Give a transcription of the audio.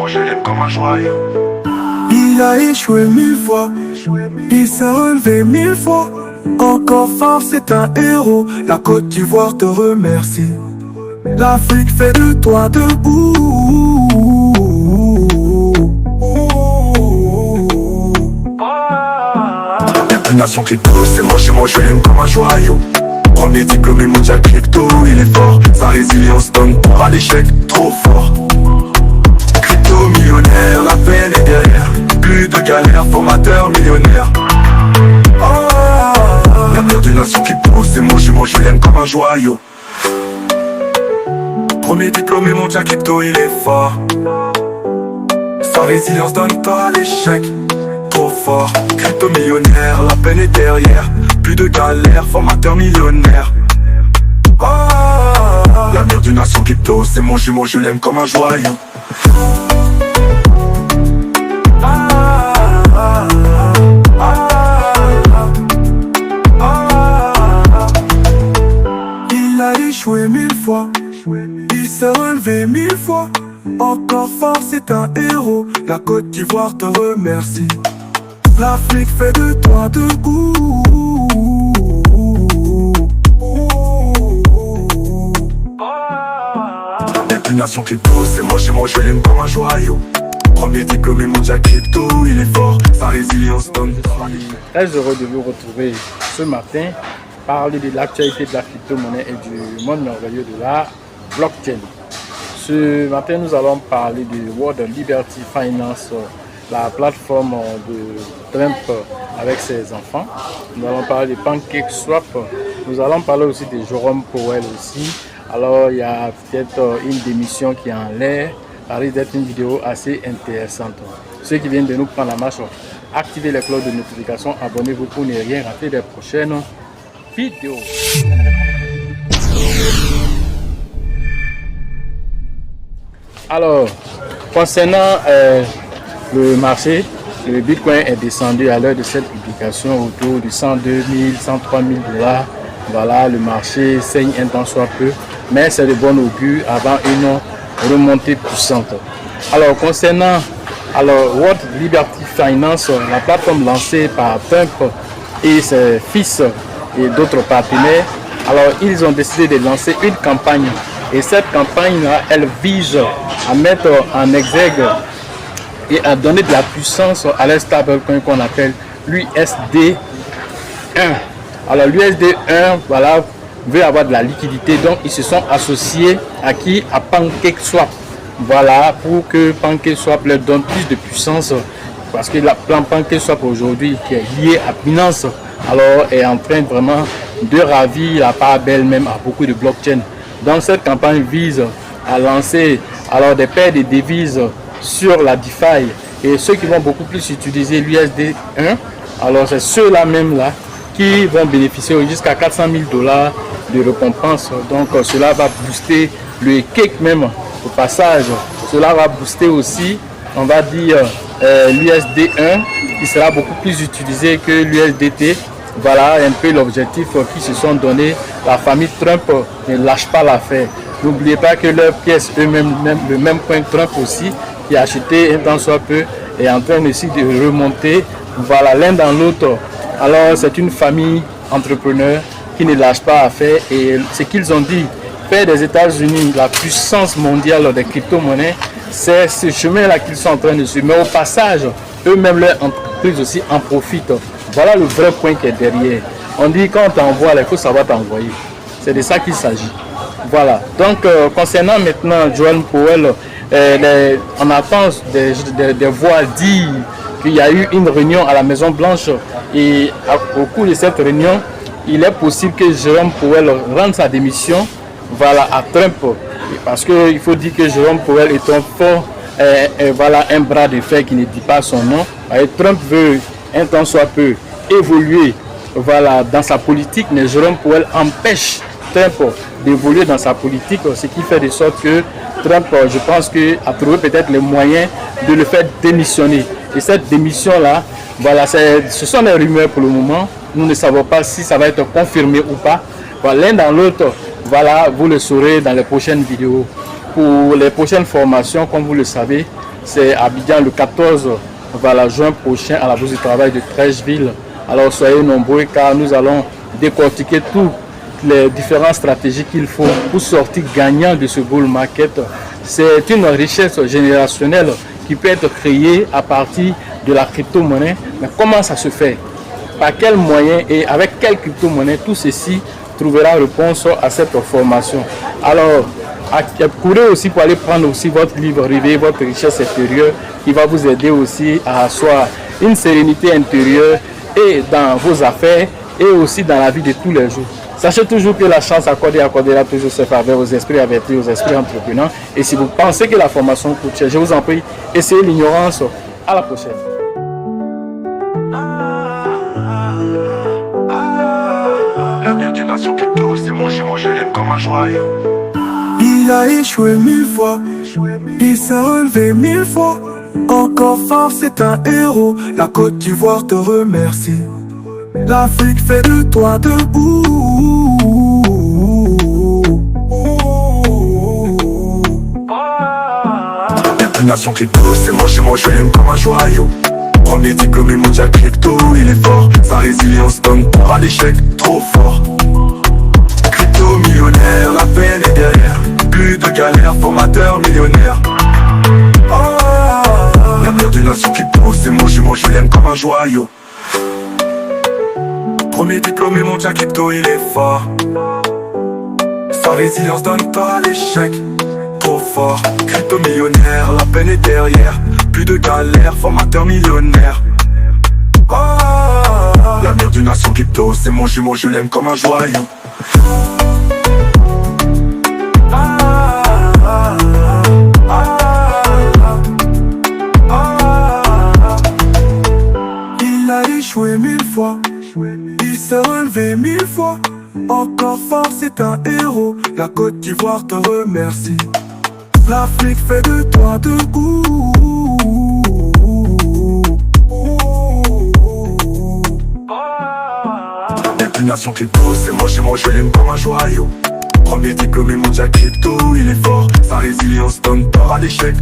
moi je l'aime comme un joyau. Il a échoué 1000 fois, il s'est relevé 1000 fois. Encore fort, c'est un héros. La Côte d'Ivoire te remercie. L'Afrique fait de toi debout. Une nation crypto, c'est moi je l'aime comme un joyau. Premier diplômé mondial crypto, il est fort. Sa résilience donne pour à l'échec, trop fort. Crypto millionnaire, la peine est derrière. Plus de galères, formateur millionnaire. L'avenir d'une nation crypto, c'est moi je l'aime comme un joyau. Premier diplômé mondial crypto, il est fort. Sa résilience donne pas à l'échec, trop fort. Crypto millionnaire, la peine est derrière. Plus de galères, formateur millionnaire. L'avenir d'une nation crypto, c'est mon jumeau, je l'aime comme un joyau. Il a échoué 1000 fois, il s'est relevé 1000 fois. Encore fort, c'est un héros. La Côte d'Ivoire te remercie. L'Afrique fait de toi debout. Une nation crypto, c'est moi je l'aime comme un joyau. Premier diplômé mondial crypto, il est fort. Sa résilience donne. Très heureux de vous retrouver ce matin, parler de l'actualité de la crypto-monnaie et du monde merveilleux de la blockchain. Ce matin, nous allons parler de World Liberty Finance, la plateforme de Trump avec ses enfants. Nous allons parler de PancakeSwap. Nous allons parler aussi de Jerome Powell aussi. Alors, il y a peut-être une démission qui est en l'air. Ça risque d'être une vidéo assez intéressante. Ceux qui viennent de nous prendre la marche, activez les cloches de notification, abonnez-vous pour ne rien rater des prochaines vidéos. Alors, concernant le marché, le Bitcoin est descendu à l'heure de cette publication autour de 102 000, 103 000 $. Voilà, le marché saigne un tant soit peu, mais c'est de bon augure avant une remontée puissante. Alors, concernant World Liberty Finance, la plateforme lancée par Trump et ses fils et d'autres partenaires, alors ils ont décidé de lancer une campagne. Et cette campagne-là, elle vise à mettre en exergue et à donner de la puissance à leur stablecoin qu'on appelle l'USD1. Alors l'USD1, voilà, veut avoir de la liquidité, donc ils se sont associés à qui? À PancakeSwap. Voilà, pour que PancakeSwap leur donne plus de puissance, parce que la plan PancakeSwap aujourd'hui, qui est lié à Binance, alors est en train vraiment de ravir la part belle même à beaucoup de blockchains. Donc cette campagne vise à lancer alors des paires de devises sur la DeFi, et ceux qui vont beaucoup plus utiliser l'USD1, alors c'est ceux-là même là qui vont bénéficier jusqu'à 400 000 $ de récompense. Donc cela va booster le cake même au passage. Cela va booster aussi, on va dire, l'USD1 qui sera beaucoup plus utilisé que l'USDT. Voilà un peu l'objectif qu'ils se sont donné. La famille Trump ne lâche pas l'affaire. N'oubliez pas que leurs pièces eux-mêmes, le même coin Trump aussi, qui a acheté un temps soit peu, est en train aussi de remonter. Voilà, l'un dans l'autre. Alors c'est une famille entrepreneur qui ne lâche pas l'affaire. Et ce qu'ils ont dit, faire des États-Unis la puissance mondiale des crypto-monnaies, c'est ce chemin-là qu'ils sont en train de suivre. Mais au passage, eux-mêmes, leur entreprise aussi en profitent. Voilà le vrai point qui est derrière. On dit quand on t'envoie, il faut savoir t'envoyer. C'est de ça qu'il s'agit. Voilà. Donc, concernant maintenant Jerome Powell, on attend des voix dire qu'il y a eu une réunion à la Maison Blanche, et au cours de cette réunion, il est possible que Jerome Powell rende sa démission, voilà, à Trump. Parce qu'il faut dire que Jerome Powell est un fort, voilà, un bras de fer qui ne dit pas son nom. Et Trump veut un temps soit peu évoluer, voilà, dans sa politique, mais Jerome Powell empêche Trump d'évoluer dans sa politique, ce qui fait de sorte que Trump, je pense, a trouvé peut-être les moyens de le faire démissionner. Et cette démission-là, voilà, ce sont des rumeurs pour le moment. Nous ne savons pas si ça va être confirmé ou pas. Voilà, l'un dans l'autre, voilà, vous le saurez dans les prochaines vidéos. Pour les prochaines formations, comme vous le savez, c'est Abidjan le 14 juin prochain à la Bourse du Travail de Treichville. Alors soyez nombreux car nous allons décortiquer toutes les différentes stratégies qu'il faut pour sortir gagnant de ce bull market. C'est une richesse générationnelle qui peut être créée à partir de la crypto-monnaie. Mais comment ça se fait? Par quels moyens et avec quelle crypto-monnaie? Tout ceci trouvera réponse à cette formation. Alors, courez aussi pour aller prendre aussi votre livre Réveiller votre richesse intérieure qui va vous aider aussi à asseoir une sérénité intérieure et dans vos affaires et aussi dans la vie de tous les jours. Sachez toujours que la chance accordera toujours ses faveurs aux esprits avertis, aux esprits entrepreneurs. Et si vous pensez que la formation coûte cher, je vous en prie, essayez l'ignorance. À la prochaine. L'avenir d'une nation crypto, c'est mon jumeau, je l'aime comme un joyau. Il a échoué 1000 fois, il s'est relevé 1000 fois. Encore fort, c'est un héros. La Côte d'Ivoire te remercie. L'Afrique fait de toi debout. Une nation crypto, c'est mon jumeau, je l'aime comme un joyau. Premier diplômé mondial crypto, il est fort. Sa résilience donne pas à l'échec, trop fort. Crypto millionnaire, la peine est derrière. Plus de galères, formateur millionnaire. L'avenir d'une nation crypto, c'est mon jumeau, je l'aime comme un joyau. Premier diplômé mondial crypto, il est fort. Sa résilience donne pas à l'échec, trop fort. Crypto millionnaire, la peine est derrière. Plus de galères, formateur millionnaire. L'avenir d'une nation crypto, c'est mon jumeau, je l'aime comme un joyau. Il a échoué 1000 fois, il s'est relevé 1000 fois. Encore fort, c'est un héros. La Côte d'Ivoire te remercie. L'Afrique fait de toi debout. Une nation crypto, c'est mon jumeau, je l'aime comme un joyau. Premier diplômé mondial crypto, il est fort. Sa résilience donne pas à l'échec.